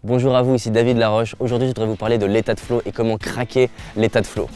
Bonjour à vous, ici David Laroche. Aujourd'hui, je voudrais vous parler de l'état de flow et comment craquer l'état de flow.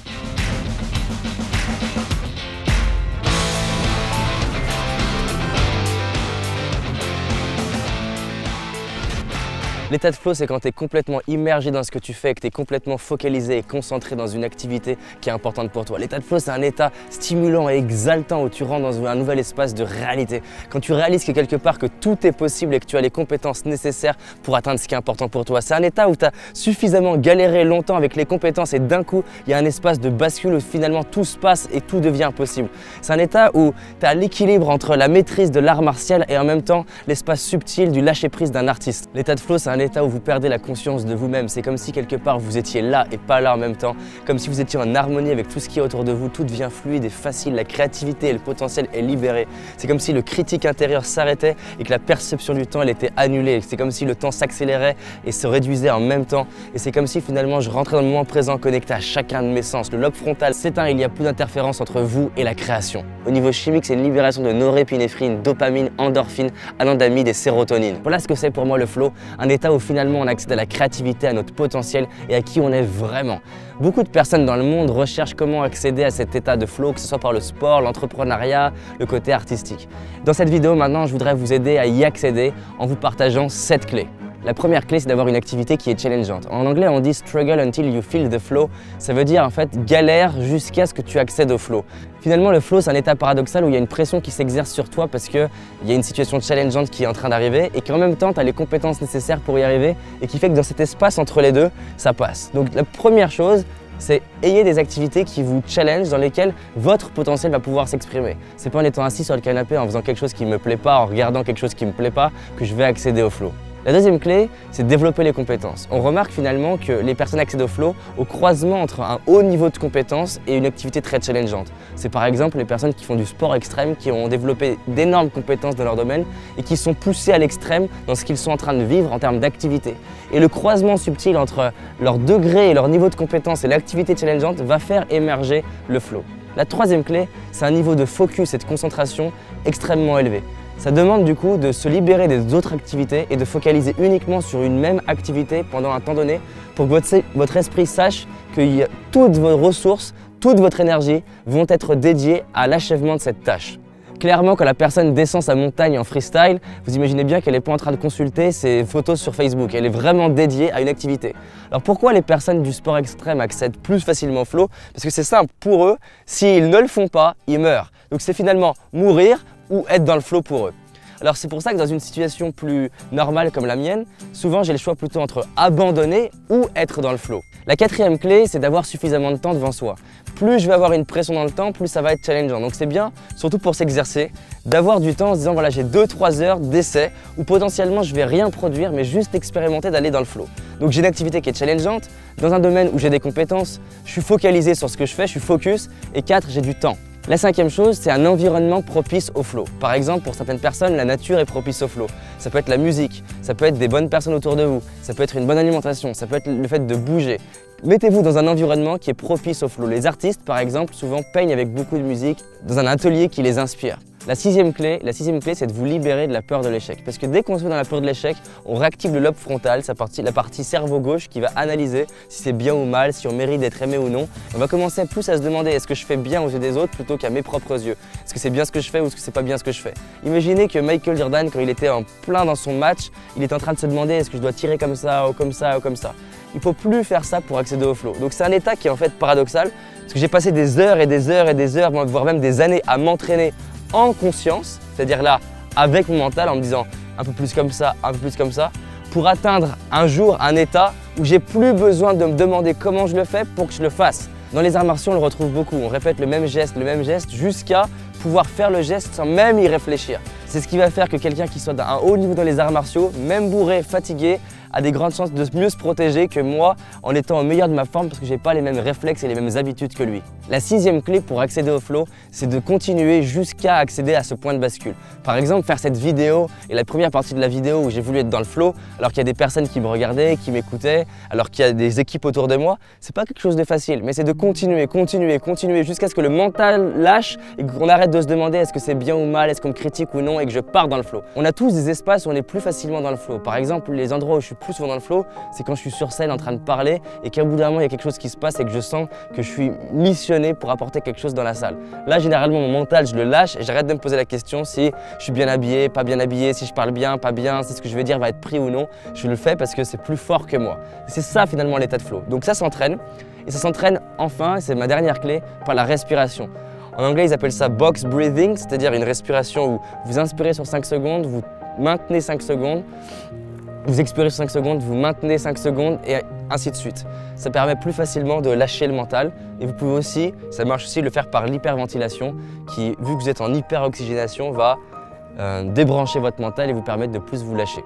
L'état de flow, c'est quand tu es complètement immergé dans ce que tu fais, que tu es complètement focalisé et concentré dans une activité qui est importante pour toi. L'état de flow, c'est un état stimulant et exaltant où tu rentres dans un nouvel espace de réalité. Quand tu réalises que quelque part que tout est possible et que tu as les compétences nécessaires pour atteindre ce qui est important pour toi. C'est un état où tu as suffisamment galéré longtemps avec les compétences et d'un coup, il y a un espace de bascule où finalement tout se passe et tout devient possible. C'est un état où tu as l'équilibre entre la maîtrise de l'art martial et en même temps l'espace subtil du lâcher-prise d'un artiste. L'état de flow, c'est un état où vous perdez la conscience de vous-même. C'est comme si quelque part vous étiez là et pas là en même temps, comme si vous étiez en harmonie avec tout ce qui est autour de vous, tout devient fluide et facile, la créativité et le potentiel est libéré. C'est comme si le critique intérieur s'arrêtait et que la perception du temps elle était annulée. C'est comme si le temps s'accélérait et se réduisait en même temps et c'est comme si finalement je rentrais dans le moment présent connecté à chacun de mes sens. Le lobe frontal s'éteint, il y a plus d'interférence entre vous et la création. Au niveau chimique, c'est une libération de norépinéphrine, dopamine, endorphine, anandamide et sérotonine. Voilà ce que c'est pour moi le flow, un état où finalement on accède à la créativité, à notre potentiel et à qui on est vraiment. Beaucoup de personnes dans le monde recherchent comment accéder à cet état de flow, que ce soit par le sport, l'entrepreneuriat, le côté artistique. Dans cette vidéo maintenant, je voudrais vous aider à y accéder en vous partageant 7 clés. La première clé, c'est d'avoir une activité qui est challengeante. En anglais, on dit « struggle until you feel the flow ». Ça veut dire en fait galère jusqu'à ce que tu accèdes au flow. Finalement, le flow, c'est un état paradoxal où il y a une pression qui s'exerce sur toi parce qu'il y a une situation challengeante qui est en train d'arriver et qu'en même temps, tu as les compétences nécessaires pour y arriver et qui fait que dans cet espace entre les deux, ça passe. Donc la première chose, c'est ayez des activités qui vous challenge, dans lesquelles votre potentiel va pouvoir s'exprimer. C'est pas en étant assis sur le canapé, en faisant quelque chose qui me plaît pas, en regardant quelque chose qui me plaît pas, que je vais accéder au flow. La deuxième clé, c'est de développer les compétences. On remarque finalement que les personnes accèdent au flow au croisement entre un haut niveau de compétences et une activité très challengeante. C'est par exemple les personnes qui font du sport extrême, qui ont développé d'énormes compétences dans leur domaine et qui sont poussées à l'extrême dans ce qu'ils sont en train de vivre en termes d'activité. Et le croisement subtil entre leur degré et leur niveau de compétence et l'activité challengeante va faire émerger le flow. La troisième clé, c'est un niveau de focus et de concentration extrêmement élevé. Ça demande du coup de se libérer des autres activités et de focaliser uniquement sur une même activité pendant un temps donné pour que votre esprit sache que toutes vos ressources, toute votre énergie vont être dédiées à l'achèvement de cette tâche. Clairement, quand la personne descend sa montagne en freestyle, vous imaginez bien qu'elle n'est pas en train de consulter ses photos sur Facebook. Elle est vraiment dédiée à une activité. Alors pourquoi les personnes du sport extrême accèdent plus facilement au flow? Parce que c'est simple, pour eux, s'ils ne le font pas, ils meurent. Donc c'est finalement mourir ou être dans le flow pour eux. Alors c'est pour ça que dans une situation plus normale comme la mienne, souvent j'ai le choix plutôt entre abandonner ou être dans le flow. La quatrième clé, c'est d'avoir suffisamment de temps devant soi. Plus je vais avoir une pression dans le temps, plus ça va être challengeant. Donc c'est bien, surtout pour s'exercer, d'avoir du temps en se disant voilà j'ai 2-3 heures d'essai où potentiellement je vais rien produire mais juste expérimenter d'aller dans le flow. Donc j'ai une activité qui est challengeante, dans un domaine où j'ai des compétences, je suis focalisé sur ce que je fais, je suis focus et 4, j'ai du temps. La cinquième chose, c'est un environnement propice au flow. Par exemple, pour certaines personnes, la nature est propice au flow. Ça peut être la musique, ça peut être des bonnes personnes autour de vous, ça peut être une bonne alimentation, ça peut être le fait de bouger. Mettez-vous dans un environnement qui est propice au flow. Les artistes, par exemple, souvent peignent avec beaucoup de musique dans un atelier qui les inspire. La sixième clé, c'est de vous libérer de la peur de l'échec. Parce que dès qu'on se met dans la peur de l'échec, on réactive le lobe frontal, la partie cerveau gauche qui va analyser si c'est bien ou mal, si on mérite d'être aimé ou non. On va commencer plus à se demander est-ce que je fais bien aux yeux des autres plutôt qu'à mes propres yeux. Est-ce que c'est bien ce que je fais ou est-ce que c'est pas bien ce que je fais? Imaginez que Michael Jordan, quand il était en plein dans son match, il était en train de se demander est-ce que je dois tirer comme ça ou comme ça ou comme ça. Il ne faut plus faire ça pour accéder au flow. Donc c'est un état qui est en fait paradoxal parce que j'ai passé des heures et des heures et des heures, voire même des années à m'entraîner en conscience, c'est-à-dire là avec mon mental en me disant un peu plus comme ça, un peu plus comme ça, pour atteindre un jour un état où j'ai plus besoin de me demander comment je le fais pour que je le fasse. Dans les arts martiaux, on le retrouve beaucoup, on répète le même geste jusqu'à pouvoir faire le geste sans même y réfléchir. C'est ce qui va faire que quelqu'un qui soit d'un haut niveau dans les arts martiaux, même bourré, fatigué, a des grandes chances de mieux se protéger que moi en étant au meilleur de ma forme parce que je n'ai pas les mêmes réflexes et les mêmes habitudes que lui. La sixième clé pour accéder au flow, c'est de continuer jusqu'à accéder à ce point de bascule. Par exemple, faire cette vidéo et la première partie de la vidéo où j'ai voulu être dans le flow alors qu'il y a des personnes qui me regardaient, qui m'écoutaient, alors qu'il y a des équipes autour de moi, c'est pas quelque chose de facile, mais c'est de continuer jusqu'à ce que le mental lâche et qu'on arrête de se demander est-ce que c'est bien ou mal, est-ce qu'on me critique ou non et que je pars dans le flow. On a tous des espaces où on est plus facilement dans le flow. Par exemple, les endroits où je suis plus souvent dans le flow, c'est quand je suis sur scène en train de parler et qu'à bout d'un moment, il y a quelque chose qui se passe et que je sens que je suis missionné pour apporter quelque chose dans la salle. Là, généralement, mon mental, je le lâche et j'arrête de me poser la question si je suis bien habillé, pas bien habillé, si je parle bien, pas bien, si ce que je vais dire va être pris ou non. Je le fais parce que c'est plus fort que moi. C'est ça finalement l'état de flow. Donc ça s'entraîne et ça s'entraîne enfin, c'est ma dernière clé, par la respiration. En anglais, ils appellent ça box breathing, c'est-à-dire une respiration où vous inspirez sur 5 secondes, vous maintenez 5 secondes, vous expirez sur 5 secondes, vous maintenez 5 secondes et ainsi de suite. Ça permet plus facilement de lâcher le mental et vous pouvez aussi, ça marche aussi, le faire par l'hyperventilation qui, vu que vous êtes en hyperoxygénation, va débrancher votre mental et vous permettre de plus vous lâcher.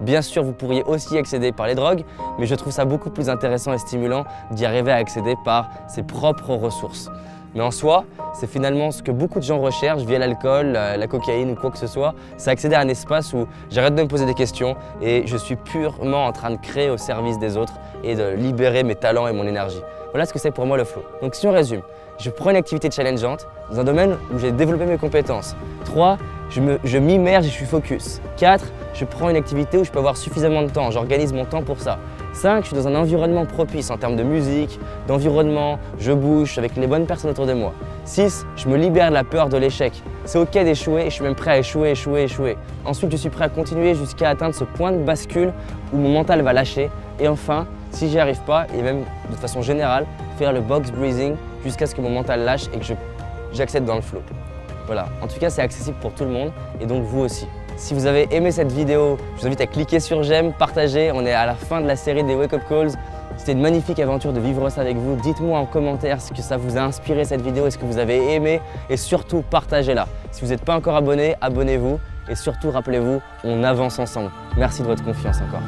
Bien sûr, vous pourriez aussi accéder par les drogues, mais je trouve ça beaucoup plus intéressant et stimulant d'y arriver à accéder par ses propres ressources. Mais en soi, c'est finalement ce que beaucoup de gens recherchent via l'alcool, la cocaïne ou quoi que ce soit, c'est accéder à un espace où j'arrête de me poser des questions et je suis purement en train de créer au service des autres et de libérer mes talents et mon énergie. Voilà ce que c'est pour moi le flow. Donc si on résume, je prends une activité challengeante dans un domaine où j'ai développé mes compétences. 3, je m'immerge et je suis focus. 4, je prends une activité où je peux avoir suffisamment de temps, j'organise mon temps pour ça. 5, je suis dans un environnement propice en termes de musique, d'environnement, je bouge avec les bonnes personnes autour de moi. 6, je me libère de la peur de l'échec. C'est ok d'échouer et je suis même prêt à échouer. Ensuite, je suis prêt à continuer jusqu'à atteindre ce point de bascule où mon mental va lâcher. Et enfin, si j'y arrive pas, et même de façon générale, faire le box breathing jusqu'à ce que mon mental lâche et que j'accède dans le flow. Voilà, en tout cas, c'est accessible pour tout le monde et donc vous aussi. Si vous avez aimé cette vidéo, je vous invite à cliquer sur j'aime, partager. On est à la fin de la série des Wake Up Calls. C'était une magnifique aventure de vivre ça avec vous. Dites-moi en commentaire ce que ça vous a inspiré cette vidéo, est-ce que vous avez aimé et surtout partagez-la. Si vous n'êtes pas encore abonné, abonnez-vous et surtout rappelez-vous, on avance ensemble. Merci de votre confiance encore.